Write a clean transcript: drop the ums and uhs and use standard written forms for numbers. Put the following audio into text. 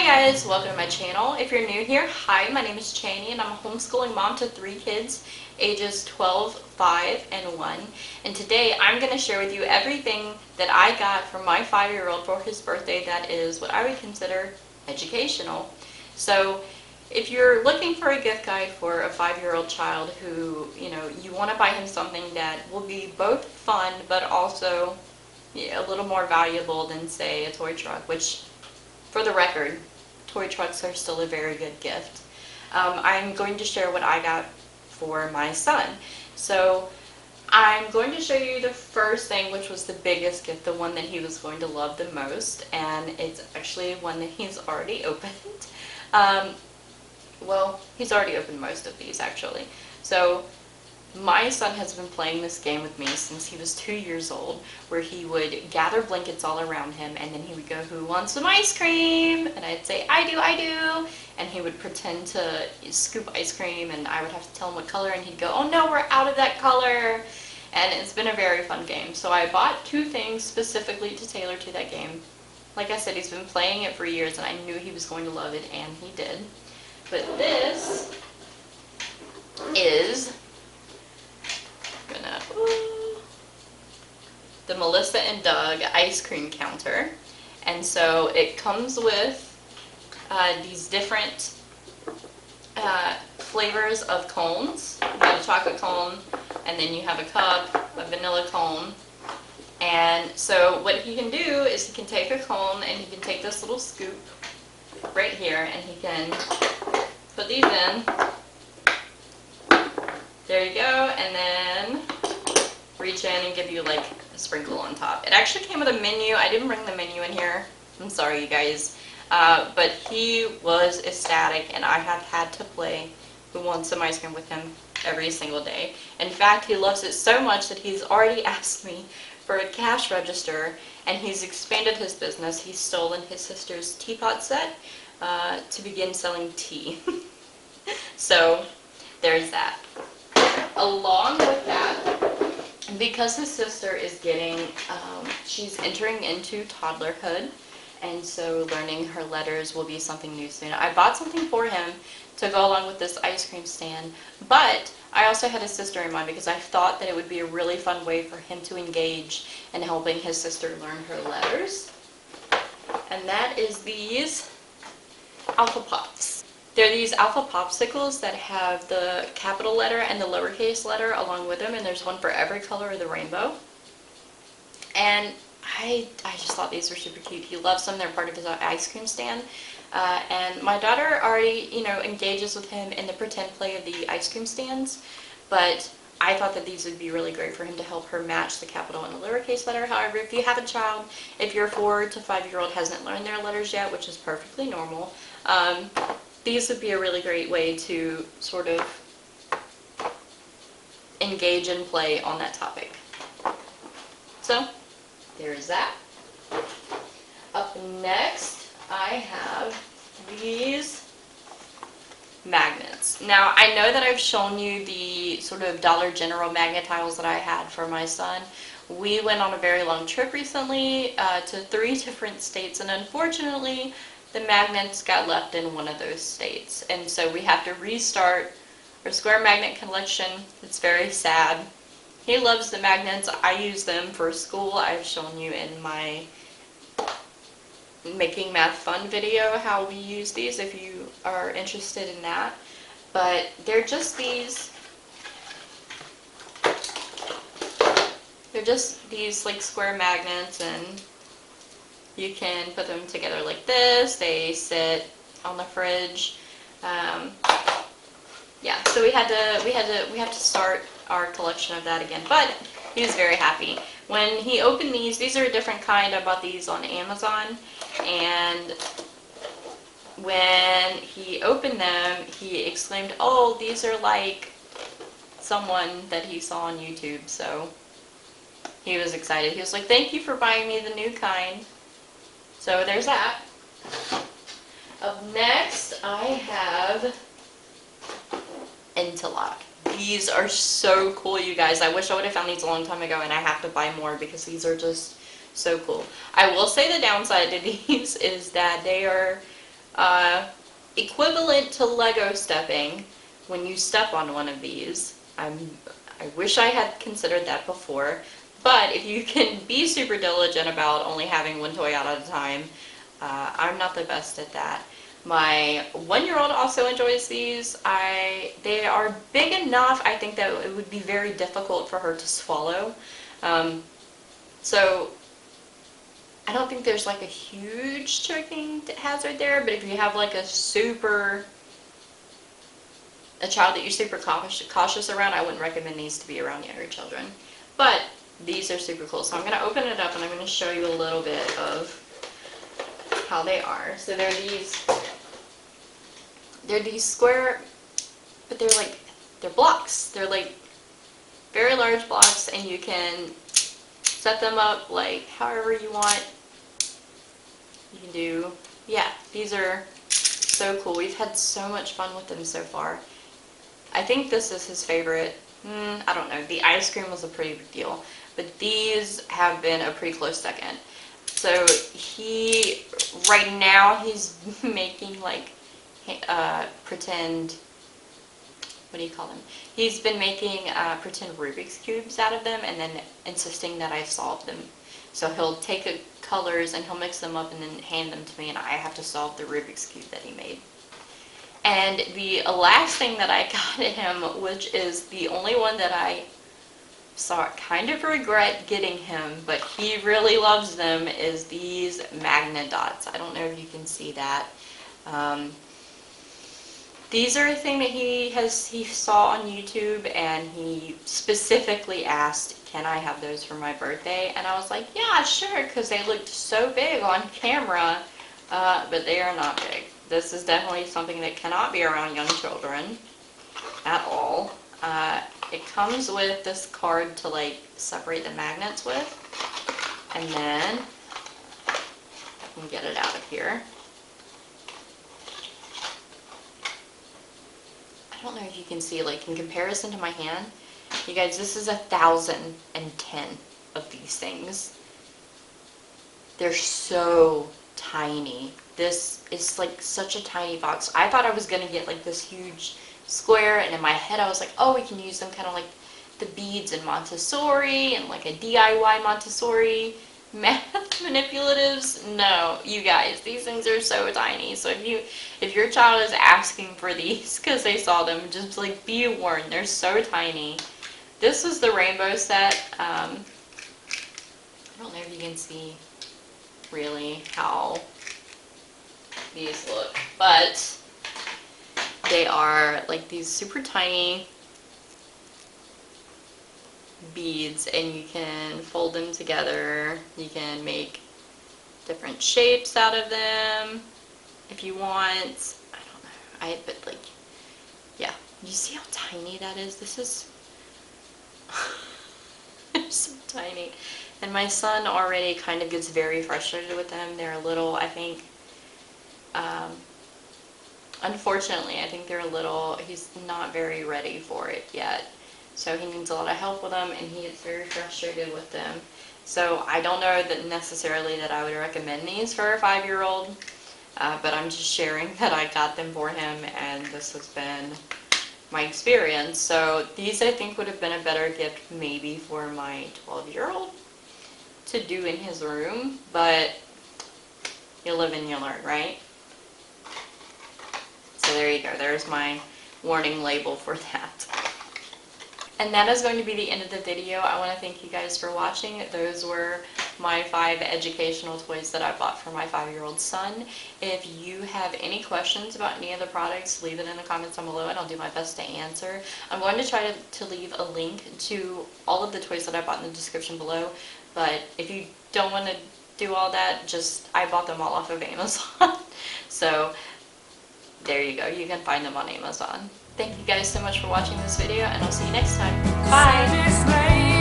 guys, welcome to my channel. If you're new here, hi, my name is Chani and I'm a homeschooling mom to 3 kids, ages 12, 5, and 1. And today I'm going to share with you everything that I got from my 5-year-old for his birthday that is what I would consider educational. So if you're looking for a gift guide for a 5-year-old child who, you want to buy him something that will be both fun but also a little more valuable than, say, a toy truck, which, for the record, toy trucks are still a very good gift. I'm going to share what I got for my son. So I'm going to show you the first thing, which was the biggest gift, the one that he was going to love the most, and it's actually one that he's already opened. Well, he's already opened most of these, actually. So my son has been playing this game with me since he was 2 years old, where he would gather blankets all around him, and then he would go, "Who wants some ice cream?" And I'd say, "I do, I do." And he would pretend to scoop ice cream, and I would have to tell him what color, and he'd go, "Oh no, we're out of that color." And it's been a very fun game. So I bought 2 things specifically to tailor to that game. Like I said, he's been playing it for years, and I knew he was going to love it, and he did. But this is the Melissa and Doug ice cream counter, and so it comes with these different flavors of cones. You got a chocolate cone, and then you have a cup, a vanilla cone. And so what he can do is he can take a cone and he can take this little scoop right here, and he can put these in. There you go, and then reach in and give you like a sprinkle on top. It actually came with a menu. I didn't bring the menu in here. I'm sorry, you guys. But he was ecstatic, and I have had to play Who Wants Some Ice Cream with him every single day. In fact, he loves it so much that he's already asked me for a cash register, and he's expanded his business. He's stolen his sister's teapot set to begin selling tea. So there's that. Along with that, because his sister is getting, she's entering into toddlerhood, and so learning her letters will be something new soon. I bought something for him to go along with this ice cream stand, but I also had his sister in mind because I thought that it would be a really fun way for him to engage in helping his sister learn her letters. And that is these Alpha Pops. They're these Alpha Popsicles that have the capital letter and the lowercase letter along with them, and there's one for every color of the rainbow. And I just thought these were super cute. He loves them. They're part of his ice cream stand. And my daughter already, engages with him in the pretend play of the ice cream stands, but I thought that these would be really great for him to help her match the capital and the lowercase letter. However, if you have a child, if your 4 to 5-year-old hasn't learned their letters yet, which is perfectly normal, these would be a really great way to sort of engage and play on that topic. So, there's that. Up next, I have these magnets. Now, I know that I've shown you the sort of Dollar General magnet tiles that I had for my son. We went on a very long trip recently to 3 different states, and unfortunately, the magnets got left in one of those states, and so we have to restart our square magnet collection. It's very sad. He loves the magnets. I use them for school. I've shown you in my Making Math Fun video how we use these if you are interested in that. But they're just these like square magnets, and you can put them together like this. They sit on the fridge. Yeah, so we have to start our collection of that again. But he was very happy when he opened these are a different kind. I bought these on Amazon, and when he opened them, he exclaimed, "Oh, these are like someone that he saw on YouTube." So he was excited. He was like, "Thank you for buying me the new kind." So there's that. Up next, I have Intellect. These are so cool, you guys. I wish I would have found these a long time ago, and I have to buy more because these are just so cool. I will say the downside to these is that they are equivalent to Lego stepping when you step on one of these. I wish I had considered that before, but if you can be super diligent about only having one toy out at a time, I'm not the best at that. My 1-year-old also enjoys these. They are big enough, I think, that it would be very difficult for her to swallow. So I don't think there's like a huge choking hazard there, but if you have like a child that you're super cautious around, I wouldn't recommend these to be around younger children. But these are super cool. So I'm going to open it up and I'm going to show you a little bit of how they are. So they're these square, but they're blocks. They're like very large blocks, and you can set them up like however you want. You can do, yeah, these are so cool. We've had so much fun with them so far. I think this is his favorite. I don't know. The ice cream was a pretty big deal, but these have been a pretty close second. So right now he's making like pretend, what do you call them? He's been making pretend Rubik's Cubes out of them and then insisting that I solve them. So he'll take colors and he'll mix them up and then hand them to me, and I have to solve the Rubik's Cube that he made. And the last thing that I got at him, which is the only one that I kind of regret getting him, but he really loves them, is these Magna Dots. I don't know if you can see that. These are a thing that he saw on YouTube, and he specifically asked, can I have those for my birthday? And I was like, yeah, sure, because they looked so big on camera, but they are not big. This is definitely something that cannot be around young children at all. It comes with this card to like separate the magnets with, and then I can get it out of here. I don't know if you can see, like in comparison to my hand, you guys, this is 1,010 of these things. They're so tiny. This is like such a tiny box. I thought I was gonna get like this huge square, and in my head I was like, oh, we can use them kind of like the beads in Montessori and like a DIY Montessori math manipulatives. No, you guys, these things are so tiny. So if your child is asking for these because they saw them, just like be warned, they're so tiny. This is the rainbow set. I don't know if you can see really how these look, but they are like these super tiny beads, and you can fold them together. You can make different shapes out of them if you want. I don't know. But like, yeah. You see how tiny that is? This is so tiny. And my son already kind of gets very frustrated with them. They're a little, I think, unfortunately, I think they're a little, he's not very ready for it yet. So he needs a lot of help with them, and he gets very frustrated with them. So I don't know that necessarily that I would recommend these for a 5-year-old, but I'm just sharing that I got them for him, and this has been my experience. So these, I think, would have been a better gift maybe for my 12-year-old to do in his room, but you live and you learn, right? So there you go. There's my warning label for that. And that is going to be the end of the video. I want to thank you guys for watching. Those were my 5 educational toys that I bought for my 5-year-old son. If you have any questions about any of the products, leave it in the comments down below and I'll do my best to answer. I'm going to try to leave a link to all of the toys that I bought in the description below, but if you don't want to do all that, I bought them all off of Amazon. So there you go. You can find them on Amazon. Thank you guys so much for watching this video, and I'll see you next time. Bye!